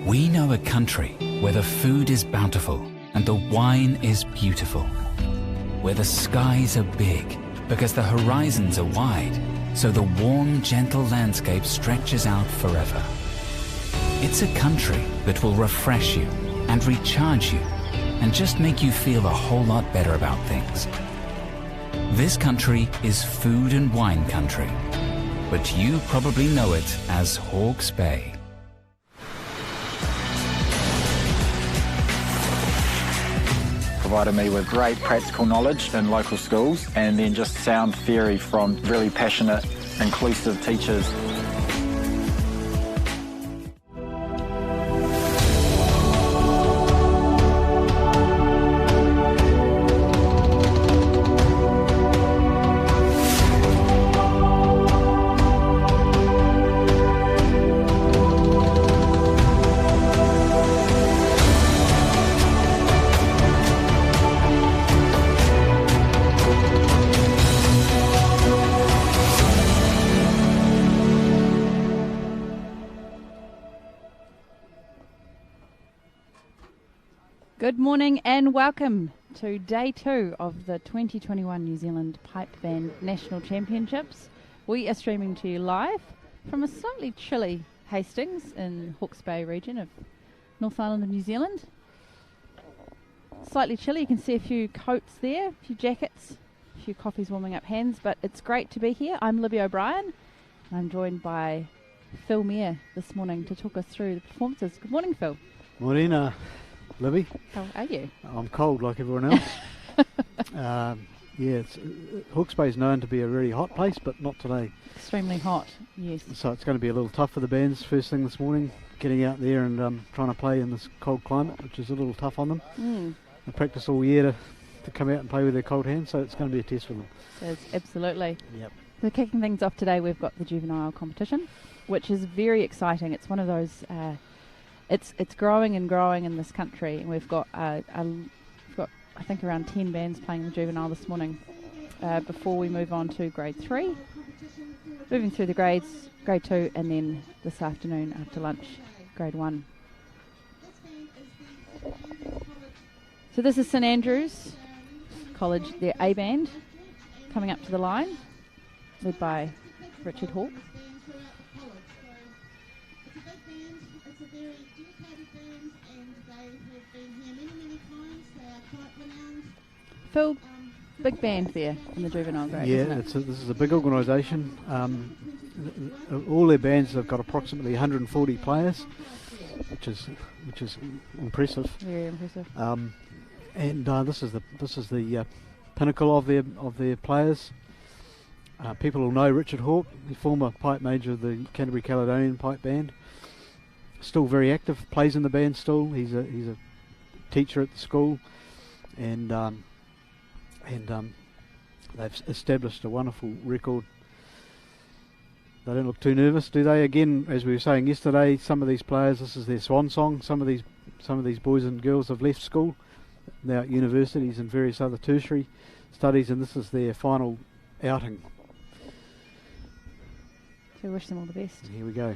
We know a country where the food is bountiful and the wine is beautiful, where the skies are big because the horizons are wide, so the warm, gentle landscape stretches out forever. It's a country that will refresh you and recharge you and just make you feel a whole lot better about things. This country is food and wine country, but you probably know it as Hawke's Bay. Provided me with great practical knowledge in local schools and then just sound theory from really passionate, inclusive teachers. Good morning and welcome to day 2 of the 2021 New Zealand Pipe Band National Championships. We are streaming to you live from a slightly chilly Hastings in Hawke's Bay region of North Island of New Zealand. Slightly chilly, you can see a few coats there, a few jackets, a few coffees warming up hands, but it's great to be here. I'm Libby O'Brien and I'm joined by Phil Mair this morning to talk us through the performances. Good morning, Phil. Morning, Libby. How are you? I'm cold like everyone else. Hawke's Bay is known to be a really hot place, but not today. Extremely hot, yes. So it's going to be a little tough for the bands first thing this morning, getting out there and trying to play in this cold climate, which is a little tough on them. They practice all year to come out and play with their cold hands, so it's going to be a test for them. It is, absolutely. Yep. So kicking things off today, we've got the Juvenile competition, which is very exciting. It's one of those... It's growing and growing in this country, and we've got I think around 10 bands playing the Juvenile this morning. Before we move on to grade 3, moving through the grades, grade 2, and then this afternoon after lunch, grade 1. So this is St Andrews College, their A band, coming up to the line, led by Richard Hawke. Phil, big band there in the Juvenile grade, Yeah, isn't it? this is a big organisation. All their bands have got approximately 140 players, which is impressive. Very impressive. This is the pinnacle of their players. People will know Richard Hawke, the former pipe major of the Canterbury Caledonian pipe band. Still very active, plays in the band still. He's a teacher at the school, and they've established a wonderful record. They don't look too nervous, do they? Again, as we were saying yesterday, some of these players, this is their swan song. Some of these boys and girls have left school, now at universities and various other tertiary studies, and this is their final outing. So we wish them all the best. Here we go.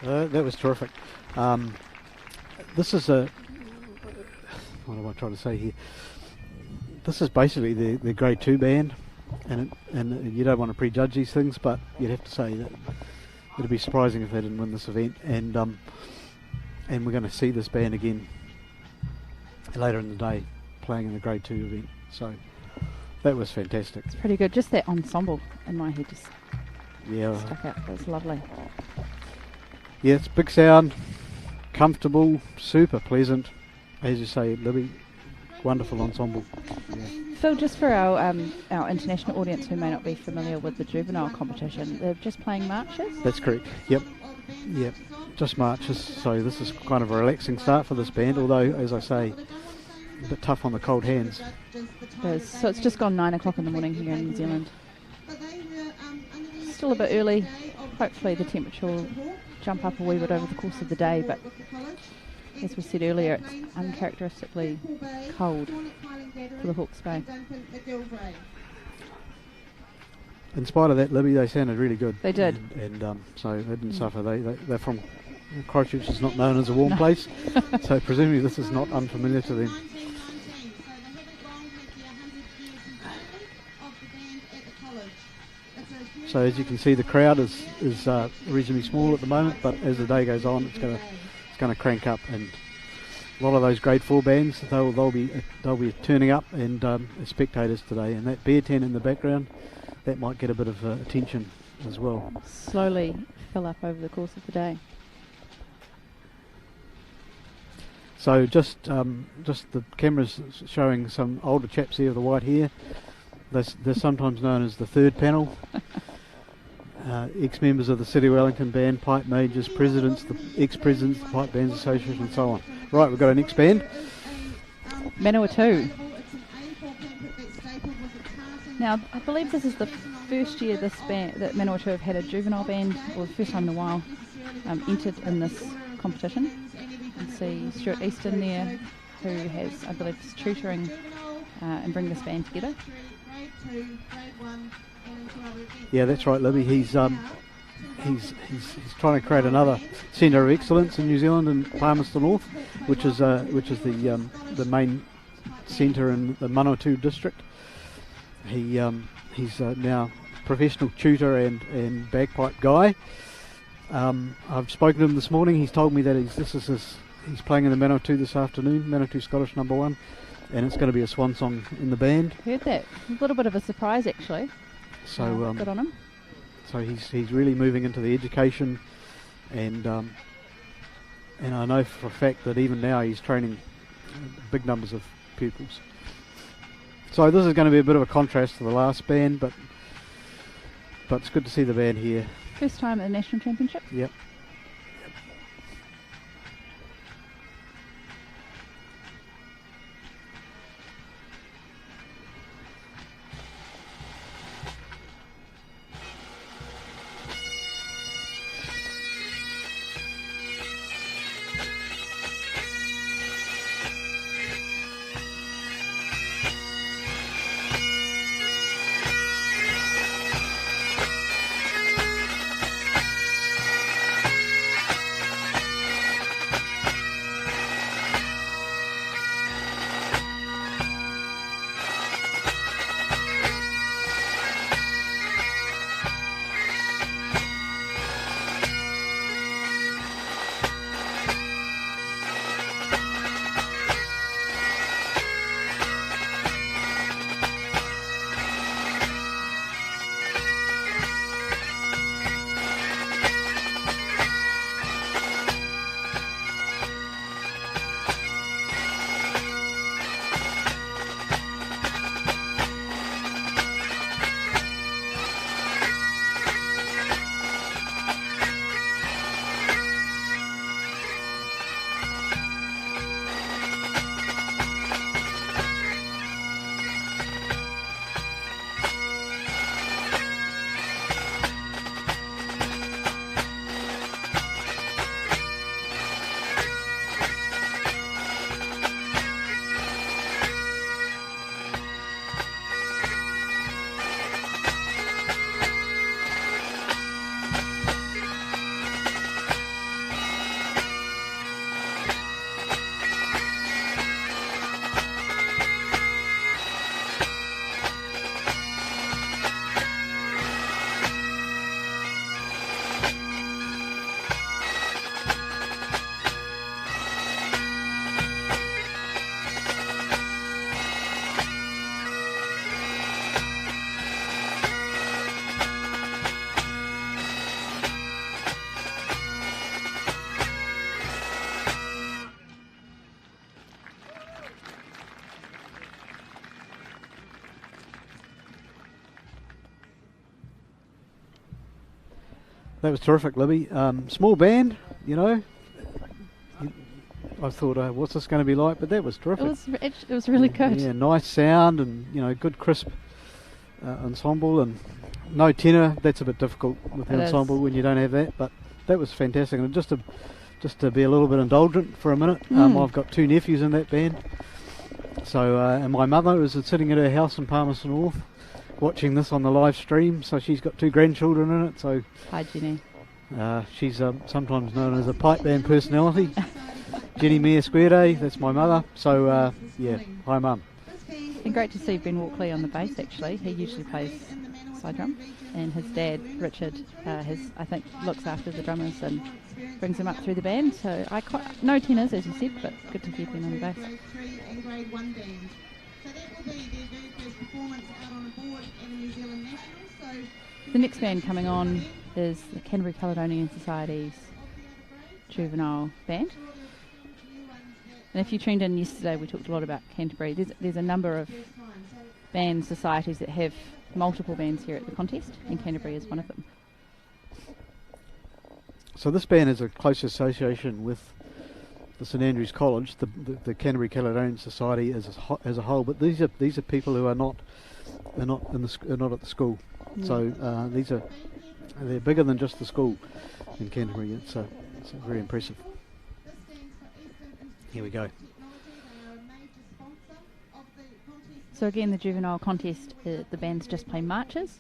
That was terrific. This is what am I trying to say here? This is basically the Grade 2 band, and you don't want to prejudge these things, but you'd have to say that it'd be surprising if they didn't win this event, and we're going to see this band again later in the day playing in the Grade 2 event. So that was fantastic. It's pretty good. Just that ensemble in my head just stuck out. It was lovely. Yeah, it's big sound, comfortable, super pleasant. As you say, Libby, wonderful ensemble. Yeah. Phil, just for our international audience who may not be familiar with the juvenile competition, they're just playing marches? That's correct. Yep. Just marches. So this is kind of a relaxing start for this band, although, as I say, a bit tough on the cold hands. It is. So it's just gone 9 o'clock in the morning here in New Zealand. Still a bit early. Hopefully the temperature will jump up a wee bit over the course of the day, but as we said earlier, it's uncharacteristically cold for the Hawke's Bay. In spite of that, Libby, they sounded really good. They did. And so they didn't suffer. They're from Christchurch, is not known as a warm place, so presumably this is not unfamiliar to them. So as you can see, the crowd is reasonably small at the moment, but as the day goes on, it's going to crank up, and a lot of those Grade 4 bands they'll be turning up, and as spectators today, and that beer tent in the background, that might get a bit of attention as well. Slowly fill up over the course of the day. So just the cameras showing some older chaps here with the white hair. They're sometimes known as the third panel. Ex-members of the City of Wellington Band, Pipe Majors, presidents, the ex-presidents, the Pipe Bands Association, and so on. Right, we've got our next band. Manawatu. Now, I believe this is the first year that Manawatu have had a juvenile band, or the first time in a while, entered in this competition. You can see Stuart Easton there, who has, I believe, is tutoring and bring this band together. Yeah, that's right, Libby. He's trying to create another centre of excellence in New Zealand in Palmerston North, which is the main centre in the Manawatu district. He's now professional tutor and bagpipe guy. I've spoken to him this morning. He's told me that he's playing in the Manawatu this afternoon, Manawatu Scottish No.1, and it's going to be a swan song in the band. Heard that. A little bit of a surprise, actually. So good on him. So he's really moving into the education, and I know for a fact that even now he's training big numbers of pupils. So this is going to be a bit of a contrast to the last band, but it's good to see the band here. First time at the National Championship? Yep. That was terrific, Libby. Small band, you know. I thought, what's this going to be like? But that was terrific. It was really good. Yeah, nice sound and, you know, good crisp ensemble, and no tenor. That's a bit difficult with the ensemble when you don't have that, but that was fantastic. And just to be a little bit indulgent for a minute, I've got 2 nephews in that band. So, and my mother is sitting at her house in Palmerston North watching this on the live stream, so she's got 2 grandchildren in it. So hi, Jenny. She's sometimes known as a pipe band personality. Jenny Mear-Square, that's my mother. So, yeah, hi Mum. And great to see Ben Walkley on the bass, actually. He usually plays side drum. And his dad, Richard, I think looks after the drummers and brings them up through the band. So no tenors, as you said, but good to keep Ben on the bass. The next band coming on is the Canterbury Caledonian Society's Juvenile band. And if you tuned in yesterday, we talked a lot about Canterbury. There's a number of band societies that have multiple bands here at the contest, and Canterbury is one of them. So this band has a close association with the St Andrews College, the Canterbury Caledonian Society as a whole. But these are people who are not at the school. Mm. So they're bigger than just the school in Canterbury. It's very impressive. Here we go. So again, the juvenile contest, the bands just play marches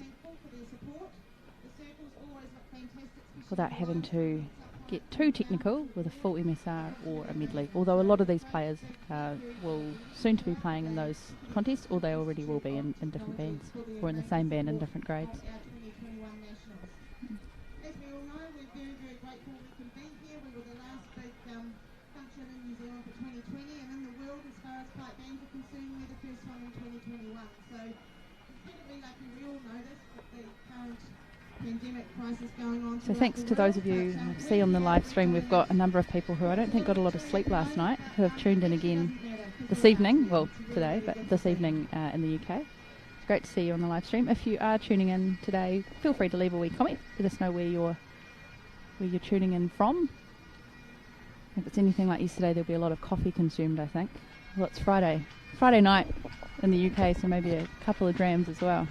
without having to get too technical with a full MSR or a medley. Although a lot of these players will soon to be playing in those contests, or they already will be in different bands or in the same band in different grades. So thanks to those of you who see on the live stream, we've got a number of people who I don't think got a lot of sleep last night who have tuned in again this evening, well today, but this evening in the UK. It's great to see you on the live stream. If you are tuning in today, feel free to leave a wee comment. Let us know where you're tuning in from. If it's anything like yesterday, there'll be a lot of coffee consumed, I think. Well, it's Friday night in the UK, so maybe a couple of drams as well.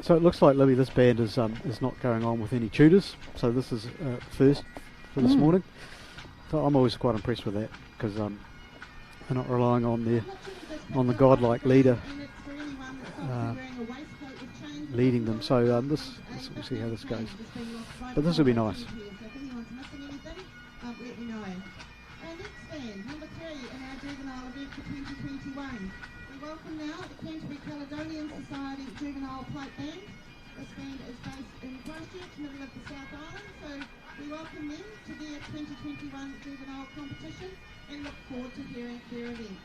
So it looks like, Libby, this band is not going on with any tutors. So this is first for this morning. So I'm always quite impressed with that, because they're not relying on the godlike leader leading them. So we'll see how this goes. But this will be nice. Number 3 in our juvenile event for 2021. We welcome now the Canterbury Caledonian Society Juvenile Pipe Band. This band is based in Christchurch, middle of the South Island, so we welcome them to their 2021 juvenile competition and look forward to hearing their events.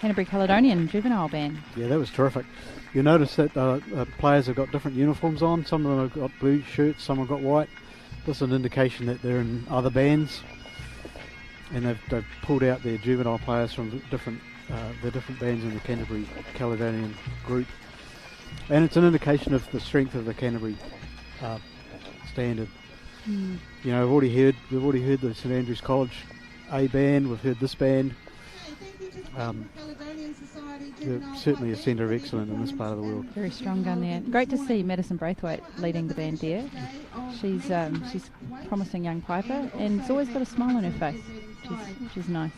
Canterbury Caledonian Juvenile band. Yeah, that was terrific. You notice that players have got different uniforms on. Some of them have got blue shirts, some have got white. This is an indication that they're in other bands, and they've pulled out their juvenile players from the different bands in the Canterbury Caledonian group, and it's an indication of the strength of the Canterbury standard. You know, we've already heard the St Andrews College A band. We've heard this band. They're certainly a centre of excellence in this part of the world. Very strong gun there. Great to see Madison Braithwaite leading the band there. She's a promising young piper, and has always got a smile on her face, which is nice.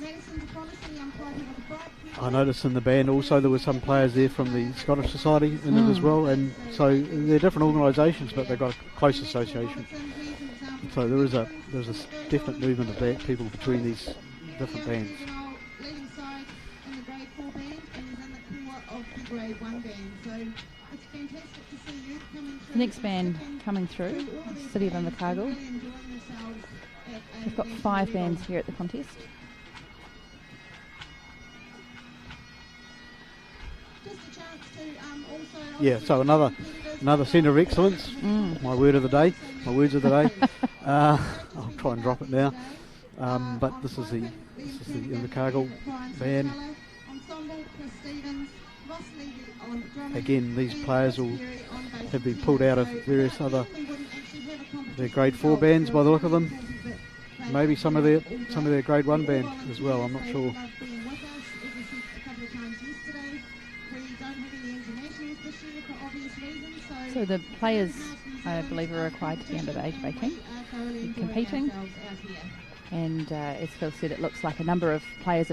I noticed in the band also there were some players there from the Scottish Society in it as well, and so they're different organisations, but they've got a close association. So there is a definite movement of people between these different bands. The next band coming through, City of Invercargill. We've got 5 bands here at the contest. Yeah, so another centre of excellence. My words of the day. I'll try and drop it now. But this is the Invercargill band. Again, these players have been pulled out of various other their grade 4 bands by the look of them. Maybe some of their grade 1 band as well. I'm not sure. So the players, I believe, are required to be under the age of 18 to be competing. And as Phil said, it looks like a number of players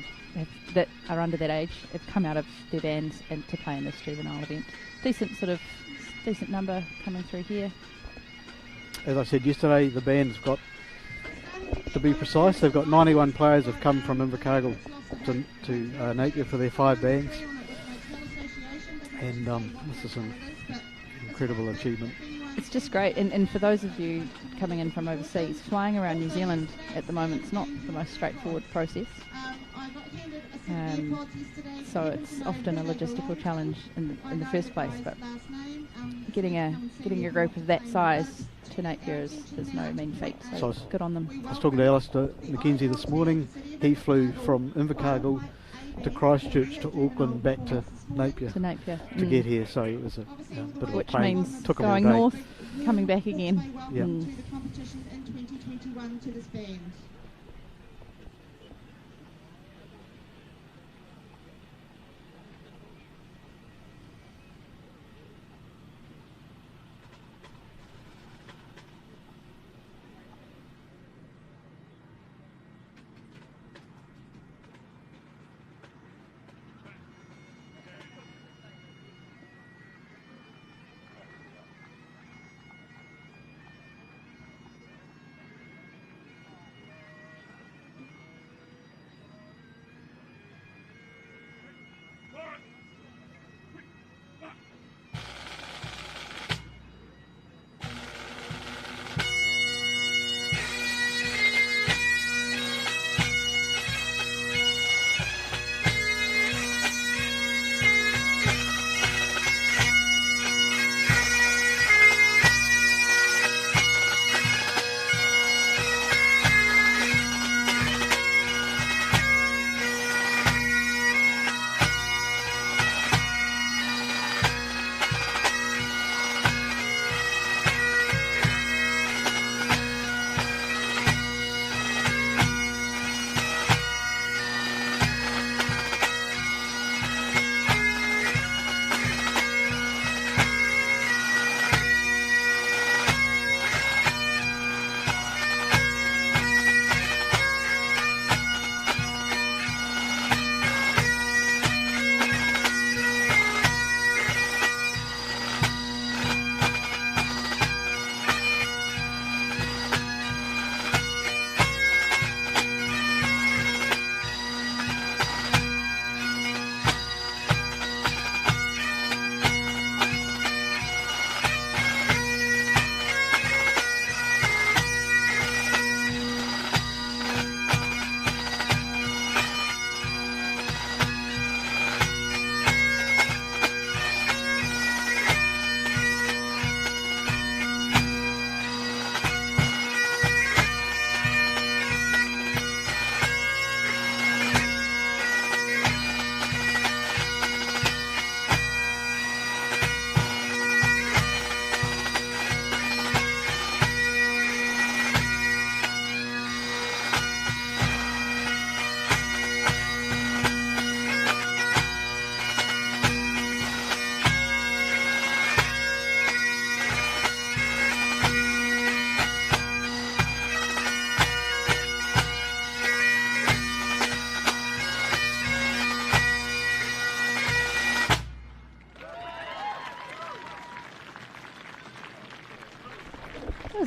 that are under that age have come out of their bands and to play in this juvenile event. Decent number coming through here. As I said yesterday, the band's got, to be precise, they've got 91 players have come from Invercargill to Napier for their 5 bands. And this is an incredible achievement. It's just great, and for those of you coming in from overseas, flying around New Zealand at the moment is not the most straightforward process. So it's often a logistical challenge in the first place, but getting a group of that size to Napier is no mean feat, so good on them. I was talking to Alistair McKenzie this morning. He flew from Invercargill to Christchurch to Auckland back to Napier to get here, so it was a bit of a pain. Which means Took going north, coming back again. Yeah. The competition in 2021 to this band.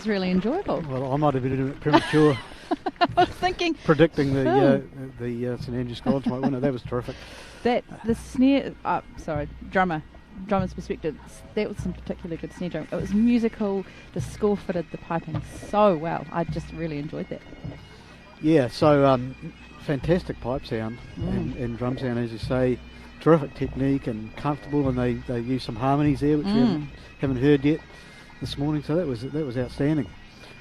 was really enjoyable. Well, I might have been a bit premature I was thinking predicting the St Andrews College might win it. That was terrific. that the drummer's perspective, that was some particularly good snare drum. It was musical. The score fitted the piping so well. I just really enjoyed that. Yeah, so fantastic pipe sound and drum sound, as you say. Terrific technique and comfortable, and they use some harmonies there, which we haven't heard yet this morning. So that was outstanding.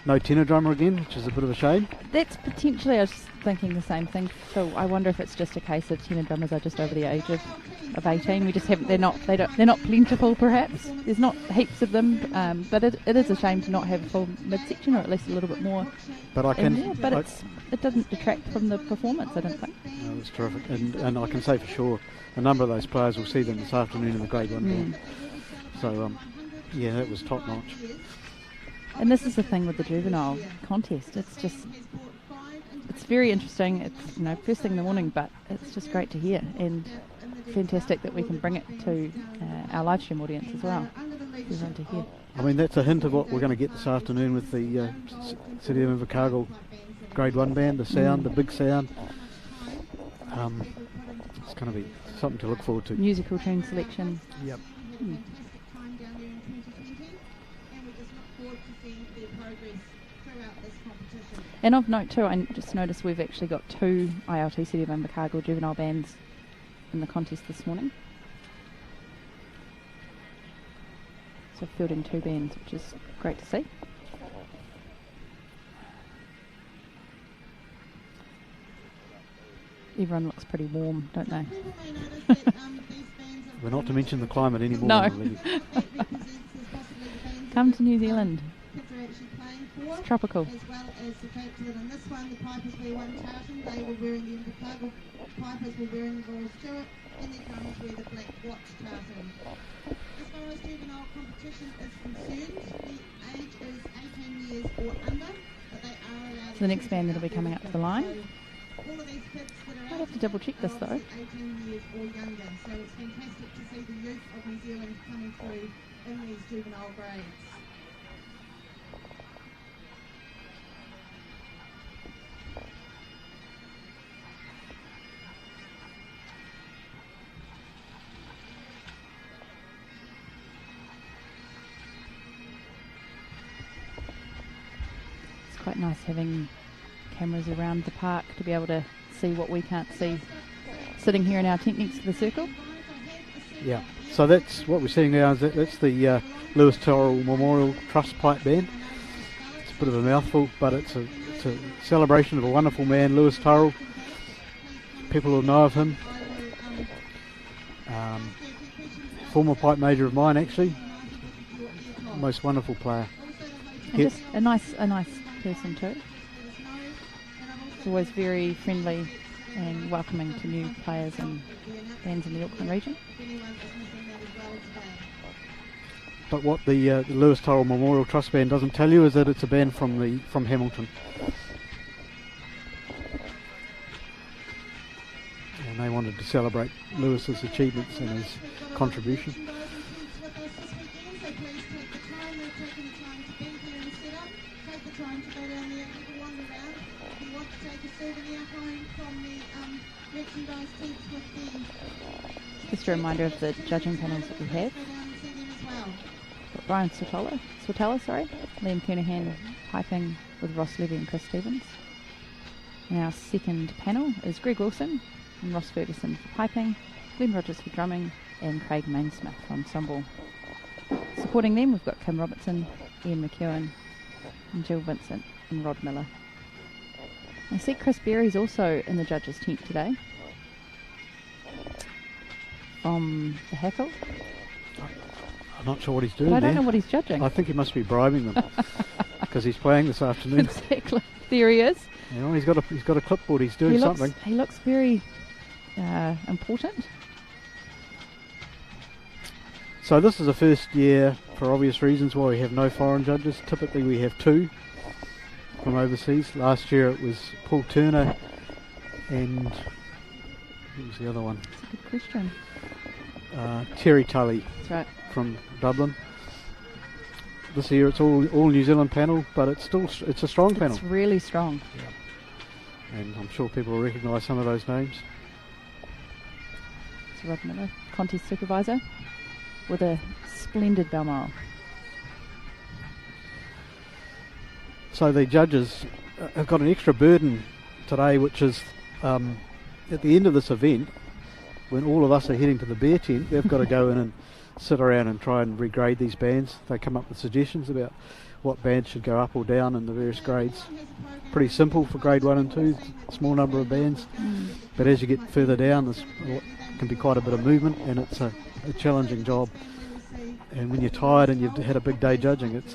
No tenor drummer again, which is a bit of a shame. That's potentially, I was thinking the same thing, Phil. I wonder if it's just a case of tenor drummers are just over the age of 18. We just haven't. They're not plentiful, perhaps. There's not heaps of them, but it is a shame to not have a full midsection, or at least a little bit more. But it doesn't detract from the performance, I don't think. No, it was terrific, and I can say for sure a number of those players will see them this afternoon in the Grade 1 band. So yeah, that was top notch. And this is the thing with the juvenile contest. It's very interesting. It's first thing in the morning, but it's just great to hear, and fantastic that we can bring it to our live stream audience as well. Everyone to hear. I mean, that's a hint of what we're going to get this afternoon with the City of Invercargill Grade 1 band. The sound, the big sound. It's going to be something to look forward to. Musical tune selection. Yep. And of note too, I just noticed we've actually got 2 ILT City of Invercargill juvenile bands in the contest this morning. So fielding 2 bands, which is great to see. Everyone looks pretty warm, don't they? We're not to mention the climate anymore. No. Really. Come to New Zealand. It's tropical. As well as the fact that in this one, the Pipers wear one tartan, they were wearing the Invercargill Pipers were wearing the Royal Stewart, and the drummers wear the black watch tartan. As far as juvenile competition is concerned, the age is 18 years or under, but they are allowed. So the next band that'll be coming up to the line. All of these kids that are I'd have to double check this though. 18 years or younger, so it's fantastic to see the youth of New Zealand coming through in these juvenile grades. Quite nice having cameras around the park to be able to see what we can't see sitting here in our tent next to the circle. Yeah, so that's what we're seeing now. That's the Lewis Turrell Memorial Trust Pipe Band. It's a bit of a mouthful, but it's a celebration of a wonderful man, Lewis Turrell. People will know of him. Former pipe major of mine, actually. Most wonderful player. And just a nice person too. He's always very friendly and welcoming to new players and bands in the Auckland region. But what the Lewis Turrell Memorial Trust Band doesn't tell you is that it's a band from Hamilton. And they wanted to celebrate Lewis's achievements and his contribution. Just a reminder of the judging panels that we have. Got Brian Swatella, Liam Kernahan piping with Ross Levy and Chris Stevens. And our second panel is Greg Wilson and Ross Ferguson for piping, Glenn Rogers for drumming, and Craig Mainsmith for ensemble. Supporting them, we've got Kim Robertson, Ian McEwen, and Jill Vincent and Rod Miller. I see Chris Berry's also in the judges' tent today from the Hackle. I'm not sure what he's doing but I there. don't know what he's judging. I think he must be bribing them because he's playing this afternoon. Exactly. There he is. You know, he's got a clipboard. He's doing something. He looks very important. So this is the first year, for obvious reasons, why we have no foreign judges. Typically we have 2 from overseas. Last year it was Paul Turner and who was the other one? That's a good question. Terry Tully. That's right. From Dublin. this year it's all New Zealand panel, but it's a strong panel. It's really strong. And I'm sure people will recognise some of those names. It's Rod Miller, contest supervisor, with a splendid Balmoral. So the judges have got an extra burden today, which is at the end of this event, when all of us are heading to the beer tent, they've got to go in and sit around and try and regrade these bands. They come up with suggestions about what bands should go up or down in the various grades. Pretty simple for grade 1 and 2, small number of bands. But as you get further down, there's can be quite a bit of movement, and it's a challenging job. And when you're tired and you've had a big day judging, it's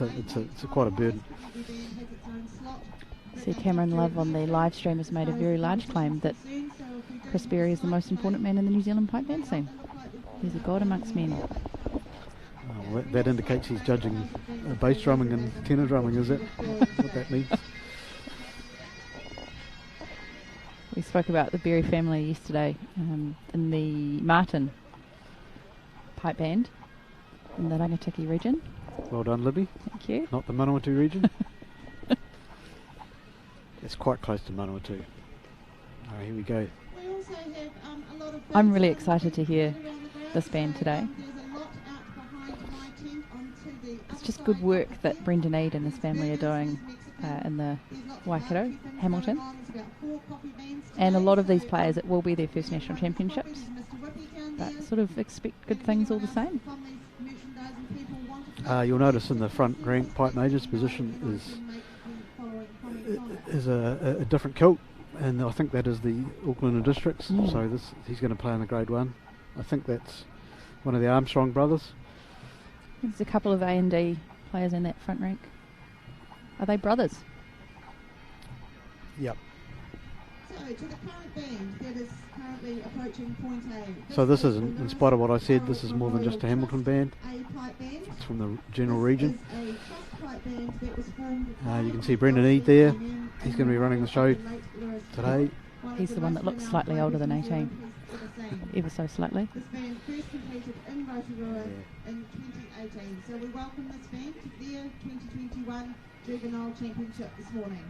quite a burden. See, Cameron Love on the live stream has made a very large claim that Chris Berry is the most important man in the New Zealand pipe band scene. He's a god amongst men. Well, that indicates he's judging bass drumming and tenor drumming, is that what that means? We spoke about the Berry family yesterday in the Martin pipe band in the Rangatiki region. Well done, Libby. Thank you. Not the Manawatu region. It's quite close to Manawatu. Oh, here we go. We also have a lot of I'm really excited to hear this band today. It's just good work that Brendan Eade and his family are doing in the Waikato, Hamilton. And a lot of these players, it will be their first national championships, but sort of expect good things all the same. You'll notice in the front rank, Pipe Major's position is a different kilt, and I think that is the Auckland Districts. So he's going to play in the grade 1. I think that's one of the Armstrong brothers. There's a couple of A&D players in that front rank. Are they brothers? Yep. So to the current band that is currently approaching point A. So this is, in spite of what I said, this is more than just a Hamilton band. It's from the general region. You can see Brendan Eade there. He's going to be running the show today. He's the one that looks slightly older than 18. Ever so slightly. This band first competed in Rotorua in 2018. So we welcome this band to their 2021 Juvenile Championship this morning.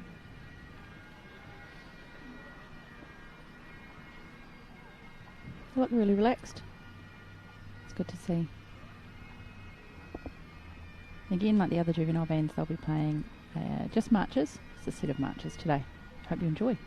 They look really relaxed. It's good to see. Again, like the other juvenile bands, they'll be playing just marches. It's a set of marches today. Hope you enjoy.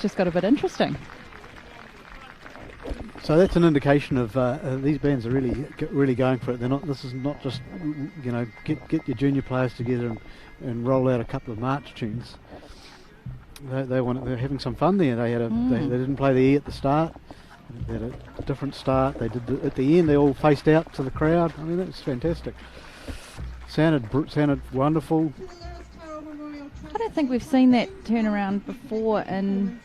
just got a bit interesting. So that's an indication of these bands are really going for it. They're not. This is not just get your junior players together and roll out a couple of march tunes. They're having some fun there. They didn't play the E at the start. They had a different start. They did at the end. They all faced out to the crowd. I mean, that's fantastic. Sounded wonderful. I don't think we've seen that turnaround before in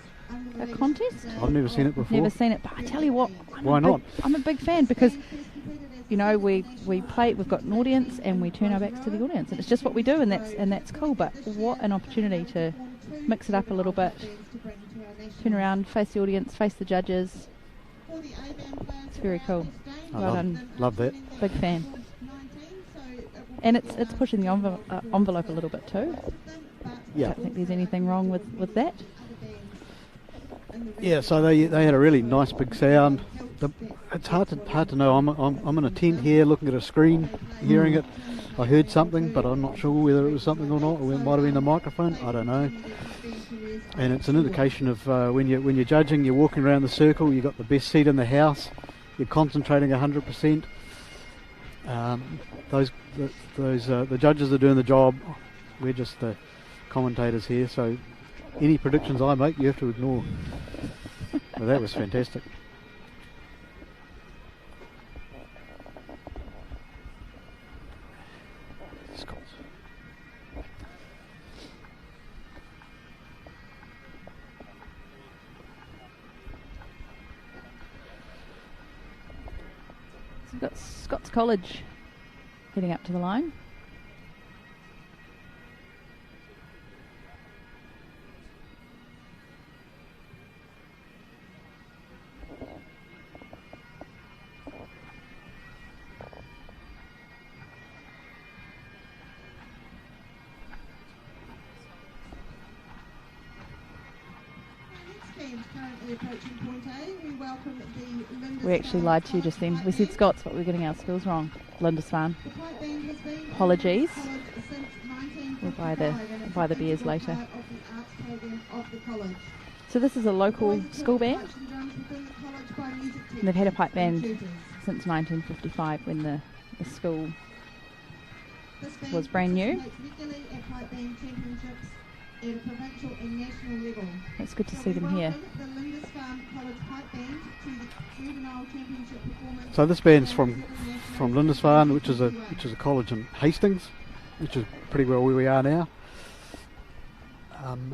a contest. I've never seen it before. Never seen it, but I tell you what, Why not? I'm a big fan because, we play. We've got an audience and we turn our backs to the audience, and it's just what we do, and that's cool. But what an opportunity to mix it up a little bit, turn around, face the audience, face the judges. It's very cool. Well done. Love that. Big fan. And it's pushing the envelope a little bit too. Yeah. I don't think there's anything wrong with that. Yeah, so they had a really nice big sound. It's hard to know. I'm in a tent here, looking at a screen, hearing it. I heard something, but I'm not sure whether it was something or not, or it might have been the microphone. I don't know. And it's an indication of when you're judging, you're walking around the circle. You've got the best seat in the house. You're concentrating 100%. The judges are doing the job. We're just the commentators here. So any predictions I make, you have to ignore. But that was fantastic. Scots. So we've got Scots College heading up to the line. We actually lied to you just then. We said Scots, but we're getting our spells wrong. Lindisfarne. Apologies. We'll buy the beers later. So this is a local school band. And they've had a pipe band since 1955 when the school was brand new. It's good to see them here. So this band's from Lindisfarne, which is a college in Hastings, which is pretty well where we are now.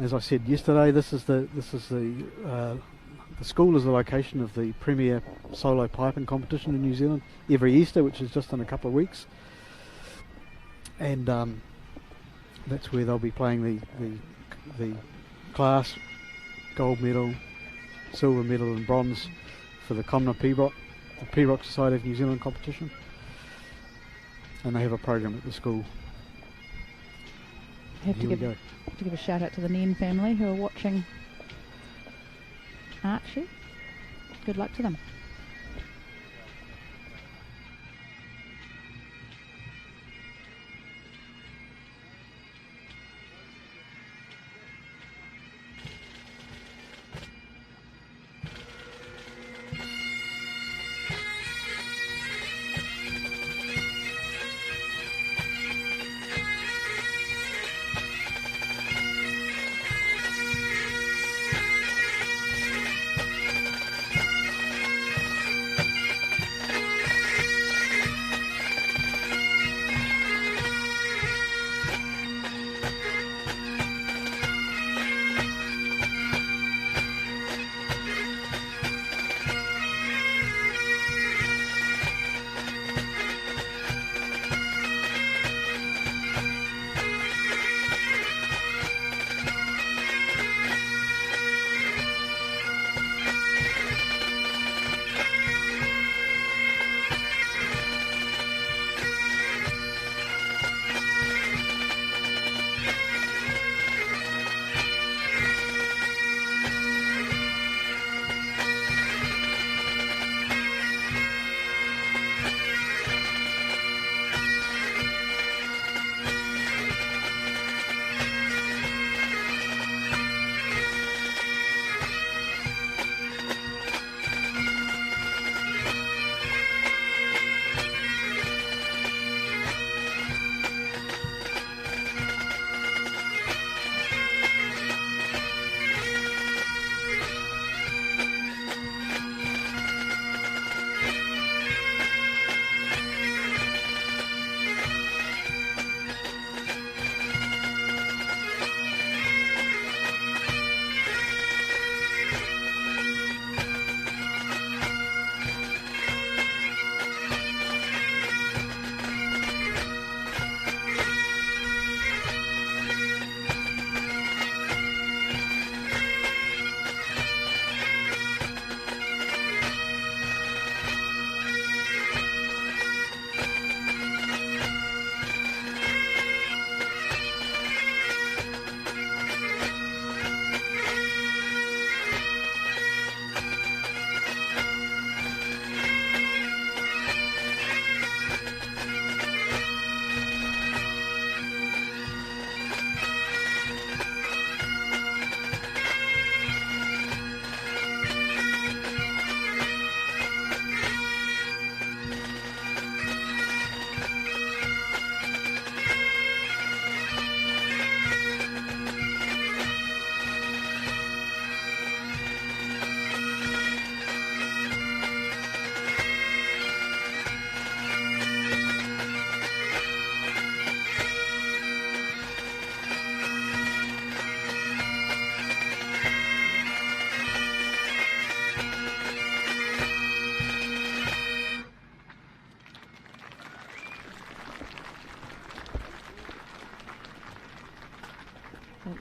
As I said yesterday, the school is the location of the premier solo piping competition in New Zealand every Easter, which is just in a couple of weeks, and that's where they'll be playing the class gold medal, silver medal and bronze for the Comna Pibroch, the Pibroch Society of New Zealand competition, and they have a program at the school. I have to give a shout out to the Nen family who are watching Archie. Good luck to them.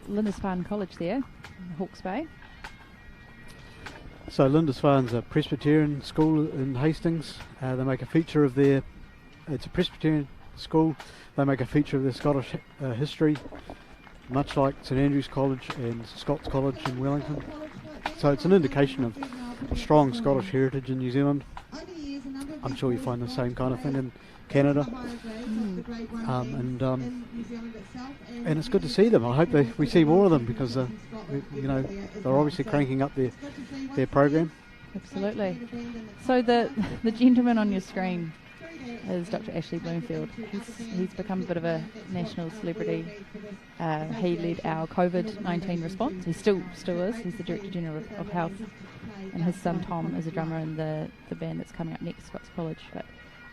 Lindisfarne College there, in Hawke's Bay. So Lindisfarne's a Presbyterian school in Hastings. They make a feature of their, it's a Presbyterian school, they make a feature of their Scottish history, much like St Andrew's College and Scots College in Wellington. So it's an indication of strong Scottish heritage in New Zealand. I'm sure you find the same kind of thing in Canada. And it's good to see them. I hope we see more of them because they're obviously cranking up their program. Absolutely. So the gentleman on your screen is Dr. Ashley Bloomfield. He's become a bit of a national celebrity. He led our COVID-19 response. He still is. He's the Director General of Health, and his son Tom is a drummer in the band that's coming up next, Scots College. But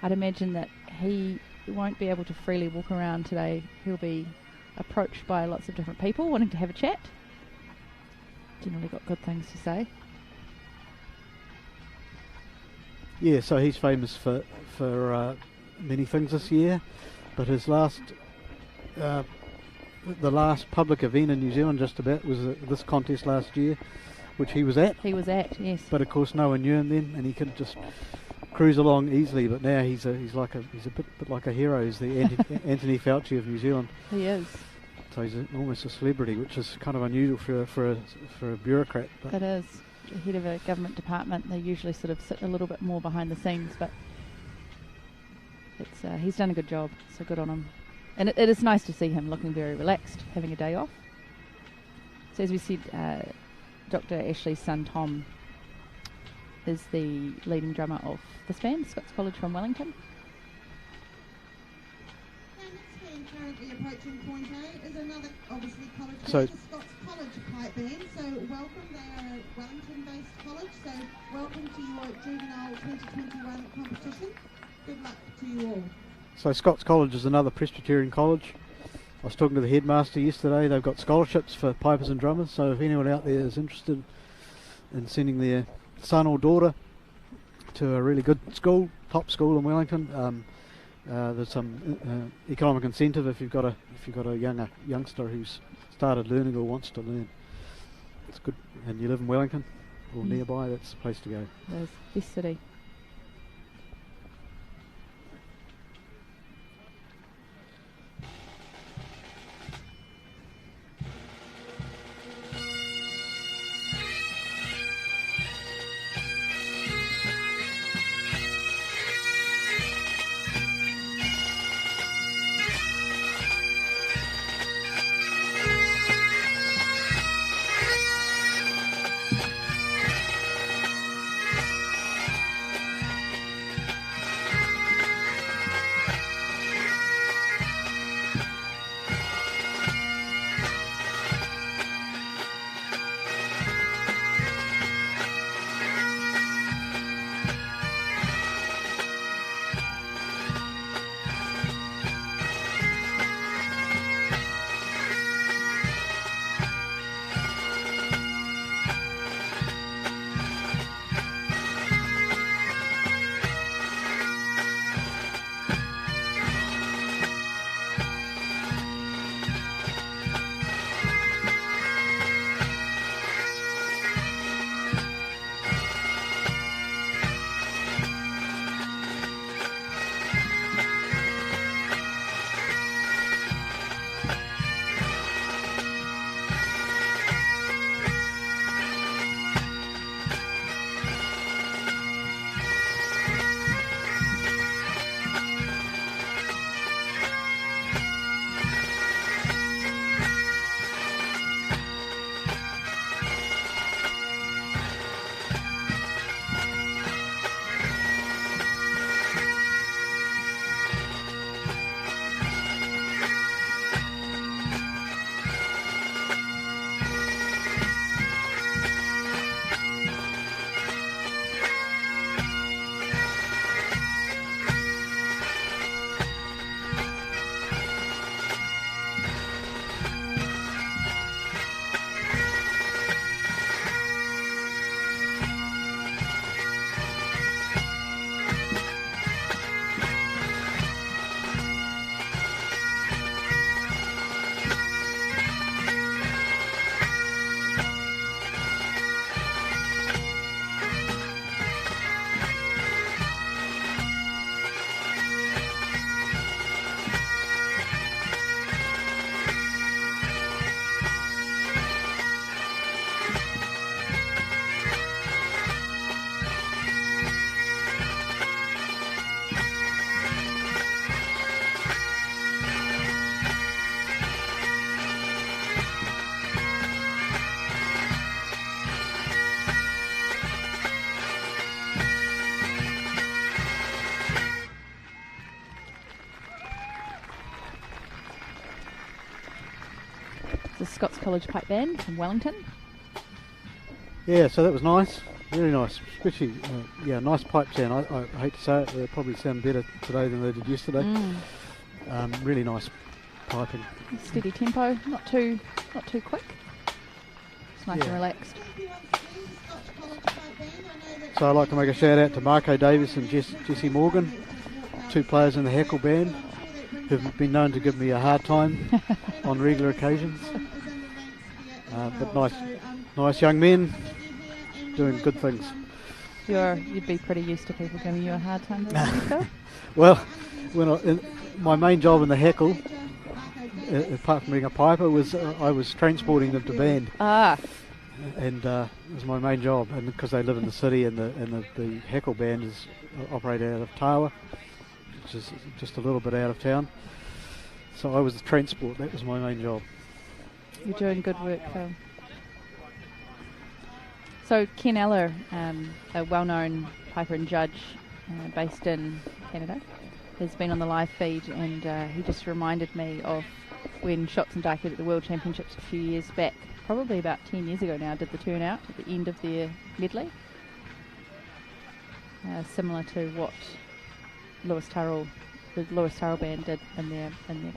I'd imagine that he won't be able to freely walk around today. He'll be approached by lots of different people wanting to have a chat. Generally got good things to say. Yeah, so he's famous for many things this year, but his last, the last public event in New Zealand just about was this contest last year, which he was at. He was at, yes. But of course no one knew him then, and he could just cruise along easily. But now he's a bit like a hero. He's the Anthony Fauci of New Zealand. He is. So he's almost a celebrity, which is kind of unusual for a bureaucrat. But it is. Head of a government department, they usually sort of sit a little bit more behind the scenes, but it's he's done a good job, so good on him. And it is nice to see him looking very relaxed, having a day off. So as we said, Dr. Ashley's son Tom is the leading drummer of this band, Scots College from Wellington. Currently approaching point A is another, obviously, college. So the Scots College pipe band. So welcome. They are a Wellington-based college. So welcome to your Juvenile 2021 competition. Good luck to you all. So Scots College is another Presbyterian college. I was talking to the headmaster yesterday. They've got scholarships for pipers and drummers. So if anyone out there is interested in sending their son or daughter to a really good school, top school in Wellington, there's some economic incentive if you've got a youngster who's started learning or wants to learn. It's good, and you live in Wellington or nearby. That's the place to go. There's this city. the Scots College pipe band from Wellington. Yeah, so that was nice, very nice, especially nice pipe sound. I hate to say it, they probably sound better today than they did yesterday. Really nice piping. Steady tempo, not too quick. It's nice and relaxed. So I'd like to make a shout out to Marco Davis and Jesse Morgan, 2 players in the Heckle band who've been known to give me a hard time on regular occasions. But nice young men doing good things. You'd be pretty used to people giving you a hard time, don't you, Phil? Well, my main job in the Heckle, apart from being a piper, was I was transporting them to band. And it was my main job, and because they live in the city, and the Heckle band is operated out of Tawa, which is just a little bit out of town. So I was the transport. That was my main job. You're doing good work, Phil. So Ken Eller, a well-known piper and judge based in Canada, has been on the live feed, and he just reminded me of when Shots and Dark at the World Championships a few years back, probably about 10 years ago now, did the turnout at the end of their medley. Similar to what the Lewis Turrell band did in their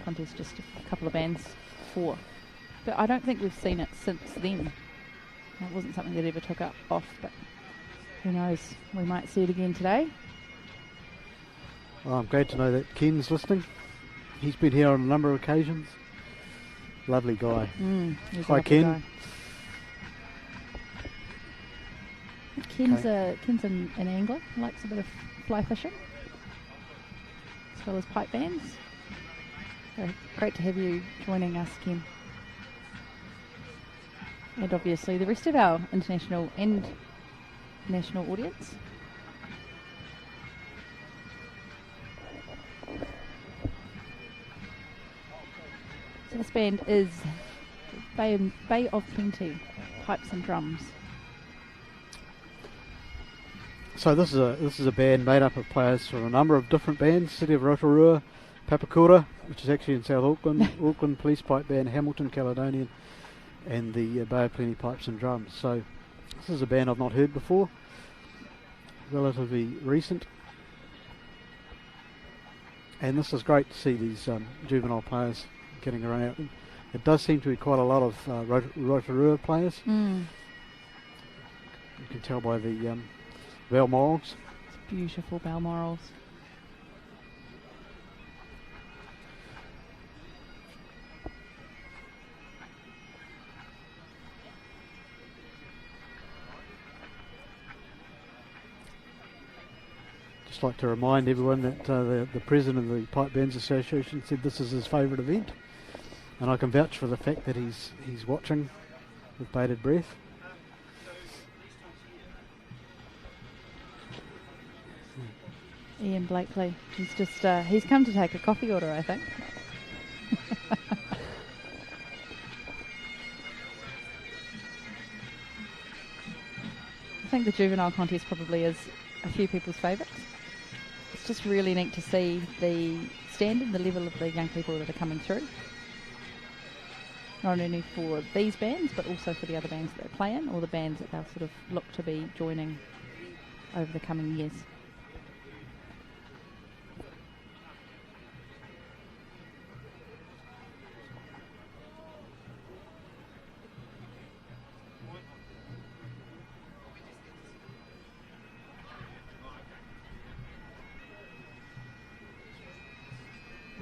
contest just a couple of bands before. But I don't think we've seen it since then. It wasn't something that ever took off, but who knows, we might see it again today. Well, I'm glad to know that Ken's listening. He's been here on a number of occasions. Lovely guy. Hi, Ken. Ken's an angler, likes a bit of fly fishing, as well as pipe bands. So great to have you joining us, Ken. And obviously the rest of our international and national audience. So this band is Bay of Plenty, pipes and drums. So this is a band made up of players from a number of different bands: City of Rotorua, Papakura, which is actually in South Auckland, Auckland Police Pipe Band, Hamilton Caledonian, and the Bay of Plenty Pipes and Drums. So this is a band I've not heard before, relatively recent, and this is great to see these juvenile players getting around out. It does seem to be quite a lot of Rotorua players. You can tell by the Balmorals. It's beautiful Balmorals. Just like to remind everyone that the president of the Pipe Bands Association said this is his favourite event, and I can vouch for the fact that he's watching with bated breath. Ian Blakely, he's come to take a coffee order, I think. I think the juvenile contest probably is a few people's favourites. It's just really neat to see the standard, the level of the young people that are coming through. Not only for these bands, but also for the other bands that they play in, or the bands that they'll sort of look to be joining over the coming years.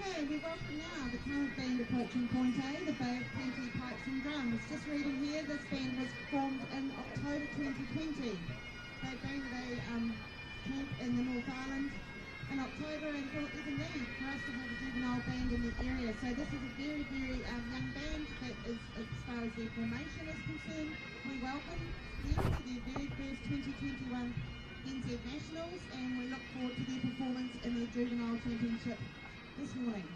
Okay, we welcome now the current band approaching Point A, the Bay of Plenty Pipes and Drums. Just reading here, this band was formed in October 2020. They band at a camp in the North Island in October and thought there's a need for us to have a juvenile band in the area. So this is a very, very young band that is, as far as their formation is concerned, we welcome them to their very first 2021 NZ Nationals, and we look forward to their performance in their juvenile championship this morning.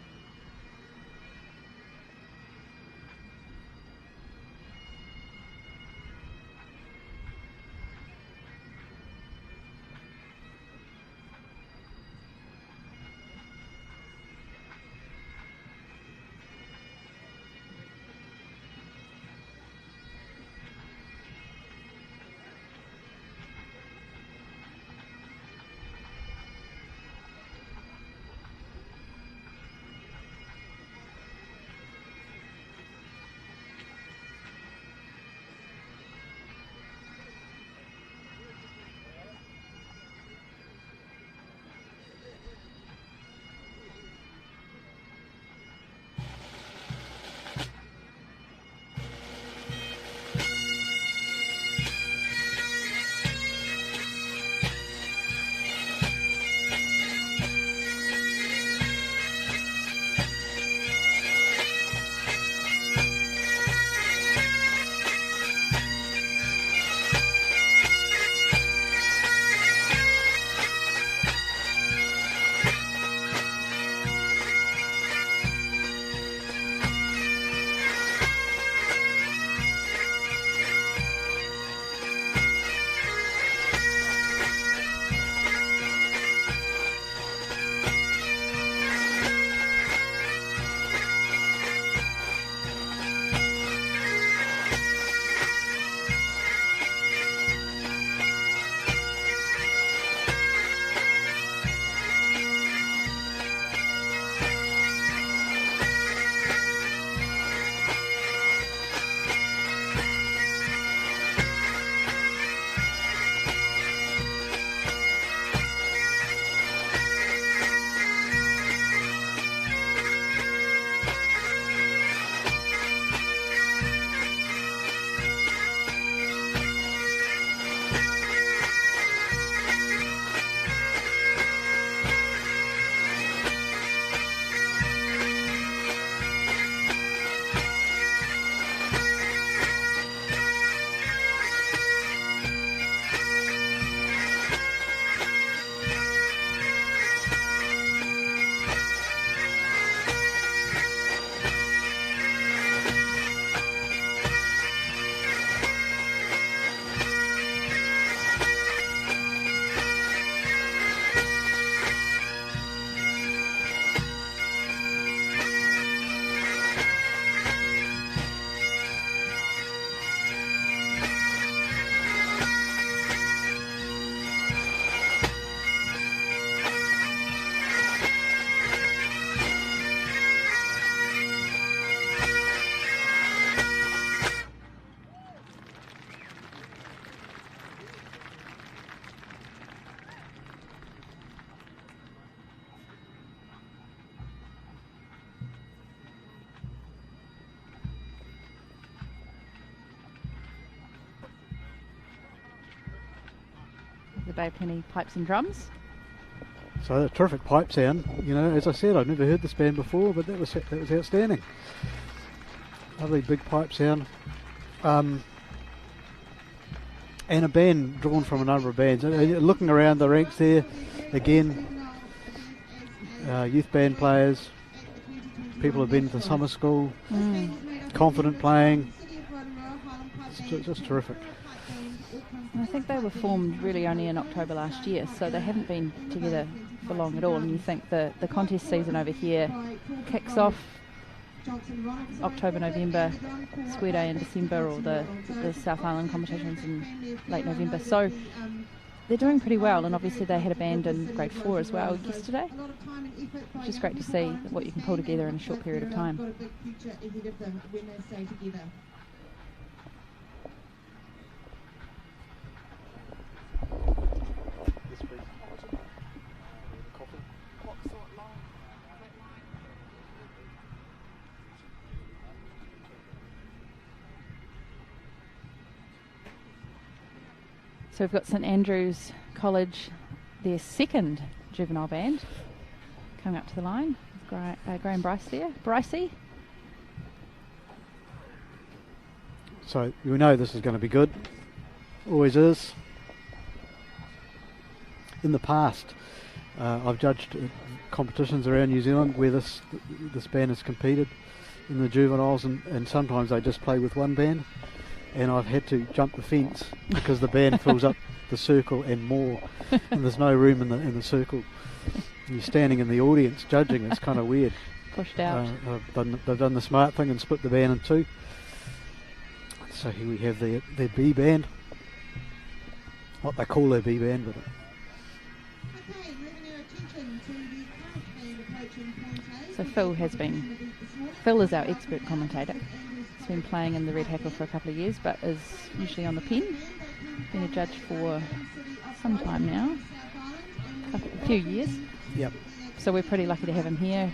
they have plenty pipes and drums. So a terrific pipe sound. You know, as I said, I've never heard this band before, but that was outstanding. Lovely big pipe sound. And a band drawn from a number of bands. Looking around the ranks there, again, youth band players, people have been to summer school, confident playing. It's just terrific. And I think they were formed really only in October last year, so they haven't been together for long at all. And you think the contest season over here kicks off October, November, Square Day in December, or the South Island competitions in late November. So they're doing pretty well, and obviously they had a band in grade 4 as well yesterday, which is great to see what you can pull together in a short period of time. So we've got St Andrew's College, their second juvenile band, coming up to the line. Graham Bryce there. Brycey. So we know this is going to be good. Always is. In the past, I've judged competitions around New Zealand where this band has competed in the juveniles, and sometimes they just play with one band. And I've had to jump the fence because the band fills up the circle and more, and there's no room in the circle. You're standing in the audience judging. It's kind of weird. Pushed out. They've done the smart thing and split the band in two. So here we have their B band, what they call their B band, but so Phil is our expert commentator. He's been playing in the Red Hackle for a couple of years, but is usually on the pen. Been a judge for some time now, a few years. Yep. So we're pretty lucky to have him here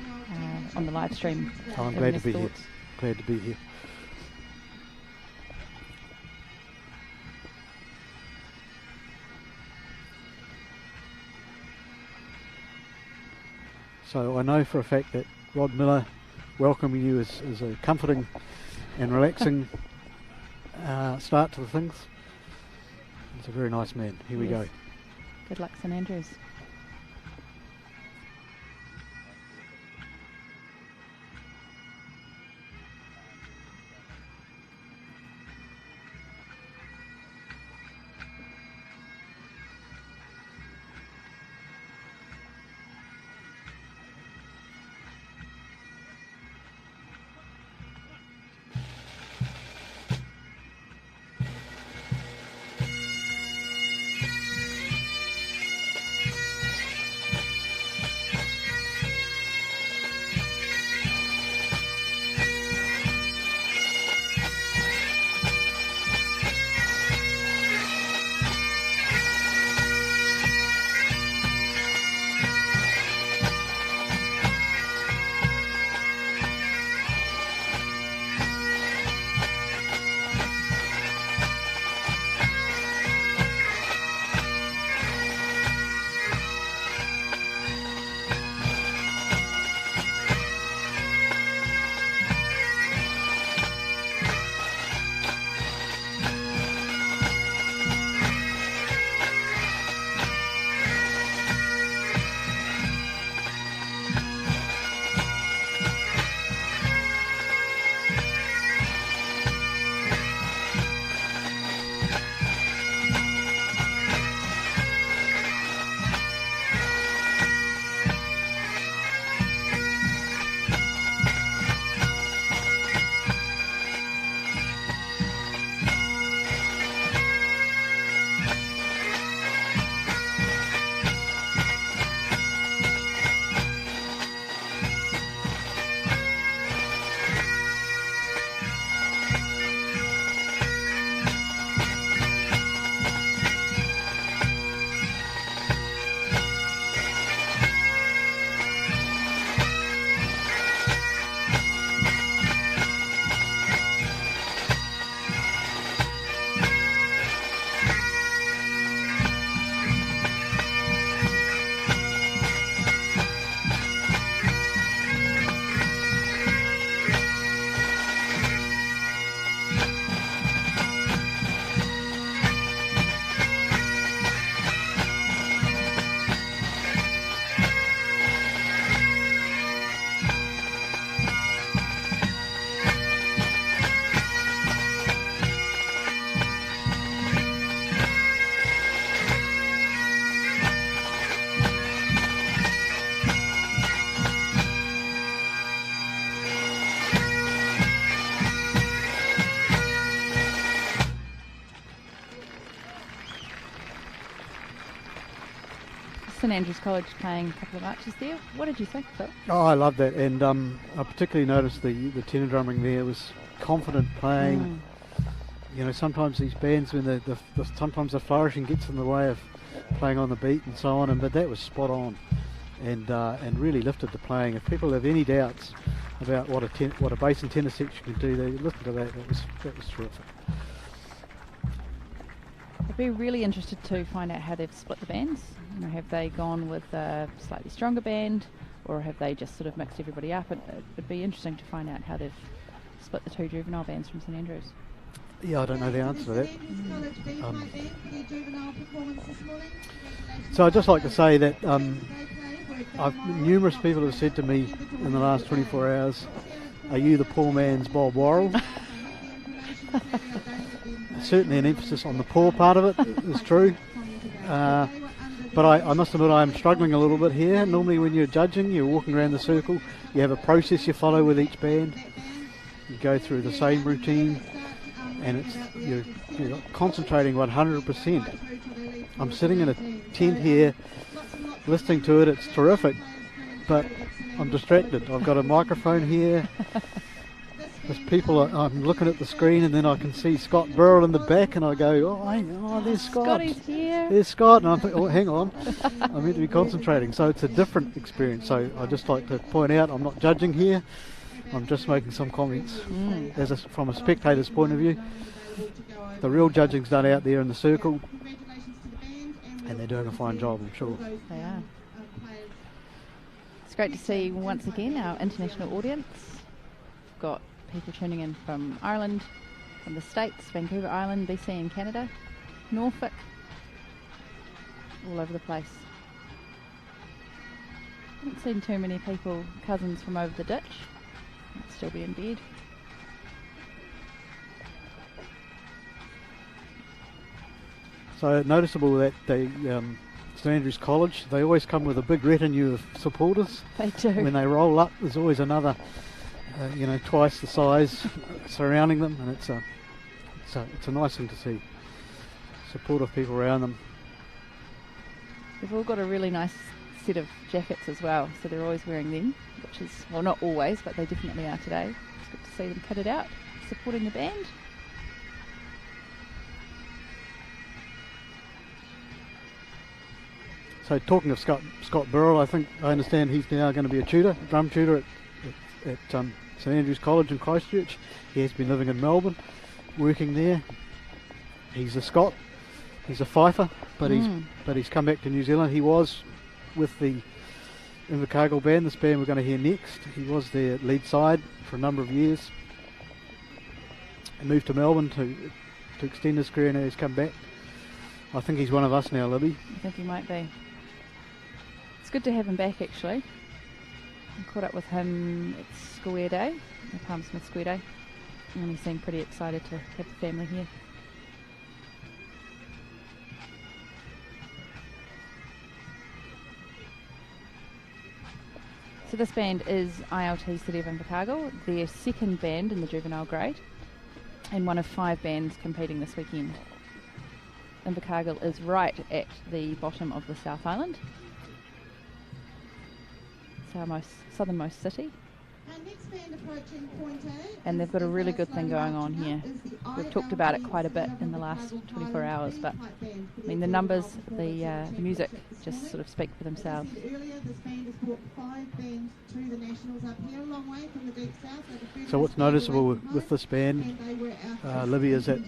on the live stream. Oh, I'm glad to be here. Glad to be here. So I know for a fact that Rod Miller welcoming you is a comforting and relaxing start to the things. He's a very nice man. Here we go. Good luck, St Andrews. St Andrews College playing a couple of marches there. What did you think, Phil? Oh, I love that, and I particularly noticed the tenor drumming there was confident playing. You know, sometimes these bands, when sometimes the flourishing gets in the way of playing on the beat and so on, but that was spot on, and really lifted the playing. If people have any doubts about what a bass and tenor section can do, they listen to that. That was terrific. I'd be really interested to find out how they've split the bands. You know, have they gone with a slightly stronger band, or have they just sort of mixed everybody up? It'd be interesting to find out how they've split the two juvenile bands from St Andrews. Yeah, I don't know the answer to that. So I'd just like to say that numerous people have said to me in the last 24 hours, "Are you the poor man's Bob Worrell?" Certainly an emphasis on the poor part of it is true. But I must admit I'm struggling a little bit here. Normally when you're judging, you're walking around the circle, you have a process you follow with each band. You go through the same routine, and you're concentrating 100%. I'm sitting in a tent here, listening to it. It's terrific, but I'm distracted. I've got a microphone here. There's people. I'm looking at the screen, and then I can see Scott Burrell in the back, and I go, "Oh, there's Scott. Scotty's here. There's Scott." And I'm thinking, "Oh, hang on, I'm meant to be concentrating." So it's a different experience. So I just like to point out, I'm not judging here. I'm just making some comments from a spectator's point of view. The real judging's done out there in the circle, and they're doing a fine job, I'm sure. They are. It's great to see once again our international audience. We've got people tuning in from Ireland, from the States, Vancouver Island, BC and Canada, Norfolk, all over the place. Haven't seen too many people, cousins from over the ditch. Might still be in bed. So noticeable that St Andrews College, they always come with a big retinue of supporters. They do. When they roll up, there's always another, twice the size surrounding them, and it's a nice thing to see. Supportive people around them. They've all got a really nice set of jackets as well, so they're always wearing them, which is, well, not always, but they definitely are today. It's good to see them kitted out, supporting the band. So talking of Scott Burrell, I understand he's now going to be a drum tutor at St Andrews College in Christchurch. He has been living in Melbourne, working there. He's a Scot, he's a fifer, but he's come back to New Zealand. He was with the Invercargill band, this band we're going to hear next. He was their lead side for a number of years. He moved to Melbourne to extend his career, and now he's come back. I think he's one of us now, Libby. I think he might be. It's good to have him back, actually. I caught up with him at Square Day, the Palm Smith Square Day, and he seemed pretty excited to have the family here. So this band is ILT City of Invercargill, their second band in the juvenile grade, and one of 5 bands competing this weekend. Invercargill is right at the bottom of the South Island. It's our southernmost city. And they've got a really good thing going on here. We've talked about it quite a bit in the last 24 hours, but I mean the numbers, the music just sort of speak for themselves. So what's noticeable with this band, Libby, is that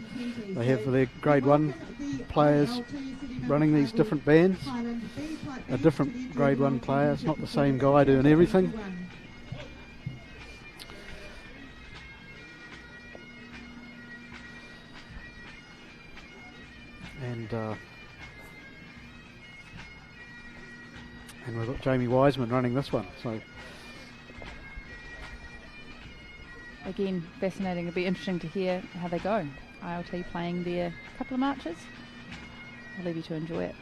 they have their grade 1 players running these different bands. A different grade 1 player, it's not the same guy doing everything. And we've got Jamie Wiseman running this one. So again, fascinating. It'll be interesting to hear how they go. ILT playing their couple of marches. I'll leave you to enjoy it.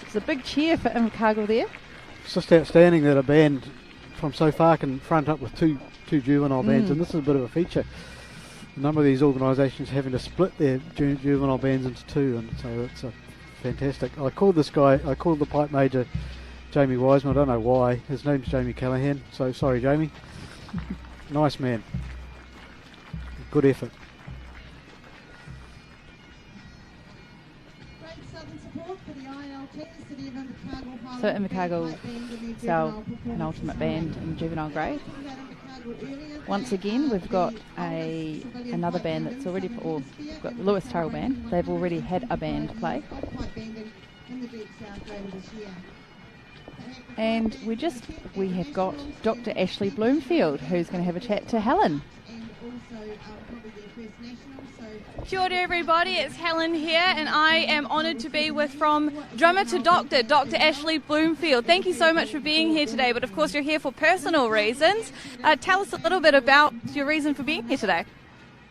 It's a big cheer for Invercargill there. It's just outstanding that a band from so far can front up with two juvenile bands, and this is a bit of a feature. A number of these organisations having to split their juvenile bands into two, and so it's a fantastic. I called the pipe major Jamie Wiseman. I don't know why. His name's Jamie Callaghan, so sorry, Jamie. Nice man. Good effort. So Invercargill sell an ultimate band in juvenile grade. Once again, we've got another band that's already, or we've got the Lewis Turrell band. They've already had a band play. And we have got Dr. Ashley Bloomfield, who's going to have a chat to Helen. Kia ora everybody, it's Helen here, and I am honoured to be with from drummer to Dr. Ashley Bloomfield. Thank you so much for being here today, but of course you're here for personal reasons. Tell us a little bit about your reason for being here today.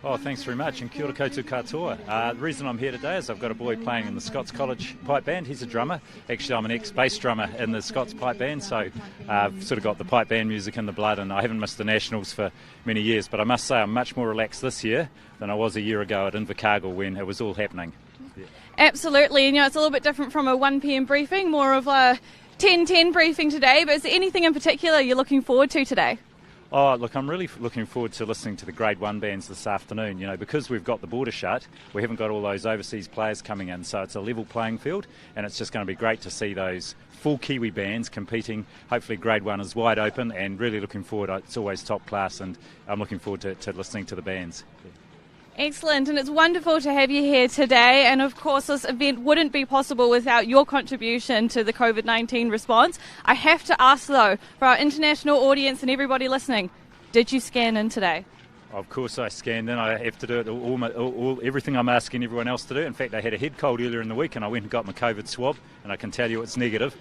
Oh, thanks very much, and kia ora koutou katoa. The reason I'm here today is I've got a boy playing in the Scots College pipe band. He's a drummer. Actually, I'm an ex-bass drummer in the Scots pipe band, so I've sort of got the pipe band music in the blood, and I haven't missed the Nationals for many years. But I must say I'm much more relaxed this year than I was a year ago at Invercargill when it was all happening. Yeah. Absolutely, and it's a little bit different from a 1 p.m. briefing, more of a 10:10 briefing today, but is there anything in particular you're looking forward to today? Oh, look, I'm really looking forward to listening to the Grade 1 bands this afternoon. You know, because we've got the border shut, we haven't got all those overseas players coming in, so it's a level playing field, and it's just going to be great to see those full Kiwi bands competing. Hopefully Grade 1 is wide open, and really looking forward. It's always top class, and I'm looking forward to listening to the bands. Yeah. Excellent, and it's wonderful to have you here today, and of course this event wouldn't be possible without your contribution to the COVID-19 response. I have to ask though, for our international audience and everybody listening, did you scan in today? Of course I scanned in. I have to do it everything I'm asking everyone else to do. In fact, I had a head cold earlier in the week and I went and got my COVID swab, and I can tell you it's negative.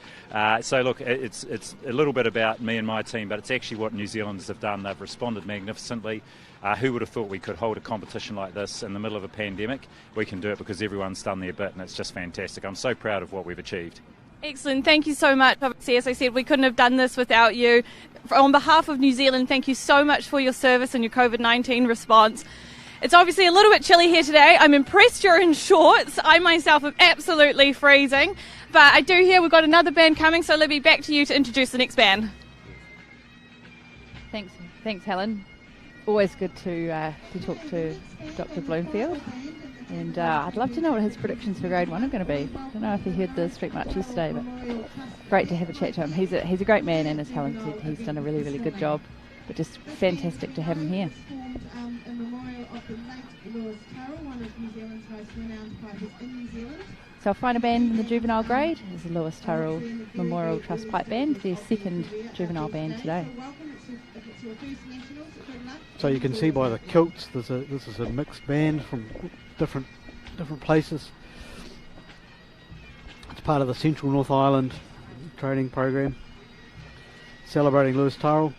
So look, it's a little bit about me and my team, but it's actually what New Zealanders have done. They've responded magnificently. Who would have thought we could hold a competition like this in the middle of a pandemic? We can do it because everyone's done their bit, and it's just fantastic. I'm so proud of what we've achieved. Excellent. Thank you so much. Obviously, as I said, we couldn't have done this without you. On behalf of New Zealand, thank you so much for your service and your COVID-19 response. It's obviously a little bit chilly here today. I'm impressed you're in shorts. I myself am absolutely freezing. But I do hear we've got another band coming, so Libby, back to you to introduce the next band. Thanks, Helen. Always good to talk to Dr. Bloomfield, and I'd love to know what his predictions for Grade 1 are going to be. I don't know if he heard the street march yesterday, but great to have a chat to him. He's a great man, and as Helen said, he's done a really, really good job, but just fantastic to have him here. So our final band in the juvenile grade is the Lewis Turrell Memorial Trust Pipe Band, their second juvenile band today. So you can see by the kilts, this is a mixed band from different places. It's part of the Central North Island training program, celebrating Lewis Turrell.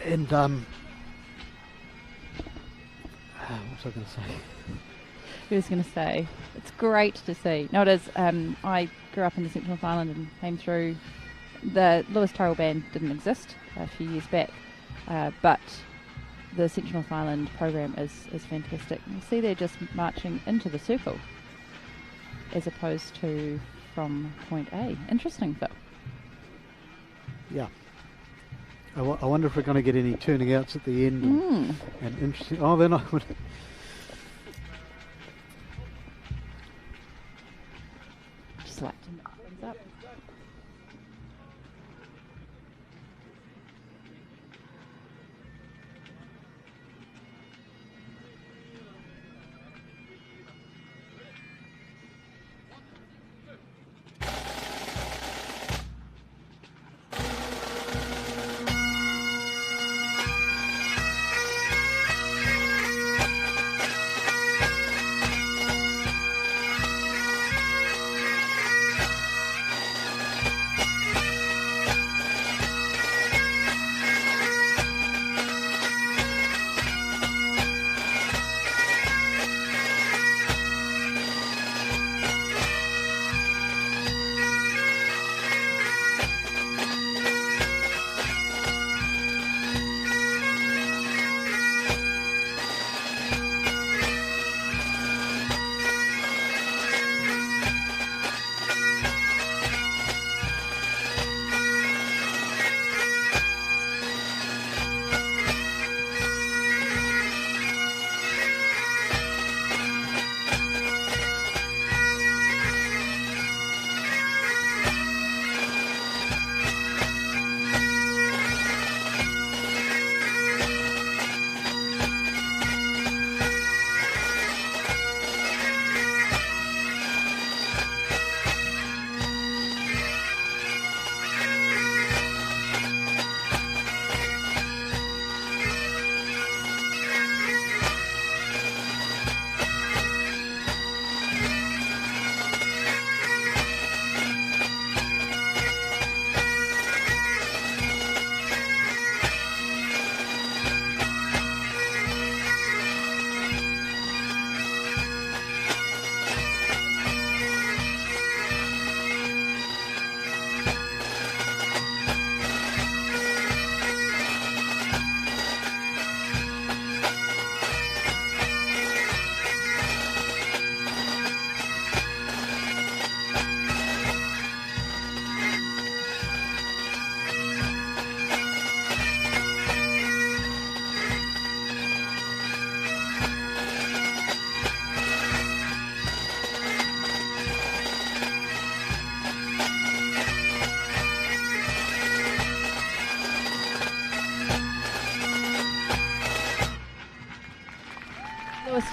And what was I going to say? He was going to say, it's great to see. No, it is. I grew up in the Central North Island and came through. The Lewis Turrell band didn't exist a few years back, but the Central North Island program is fantastic. You see they're just marching into the circle as opposed to from point A. Interesting, Phil. Yeah. I wonder if we're going to get any turning outs at the end. And interesting. Oh, they're not. Just like to mix things up.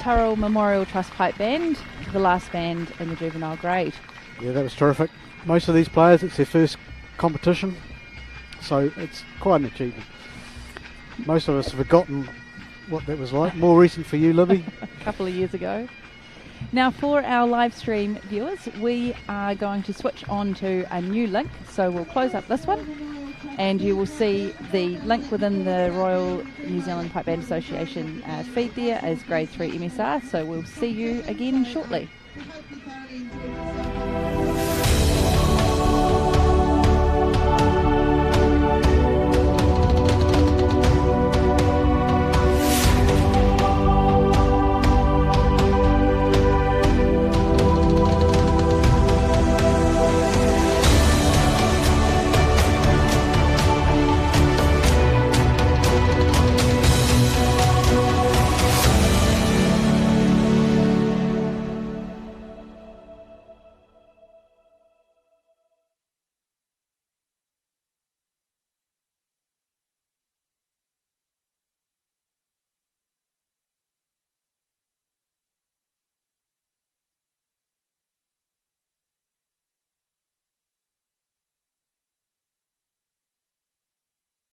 Turrell Memorial Trust Pipe Band, the last band in the juvenile grade. Yeah, that was terrific. Most of these players, it's their first competition, so it's quite an achievement. Most of us have forgotten what that was like. More recent for you, Libby. A couple of years ago. Now for our live stream viewers, we are going to switch on to a new link, so we'll close up this one and you will see the link within the Royal New Zealand Pipe Band Association feed there as Grade 3 MSR, so we'll see you again shortly. We hope you thoroughly enjoyed yourself.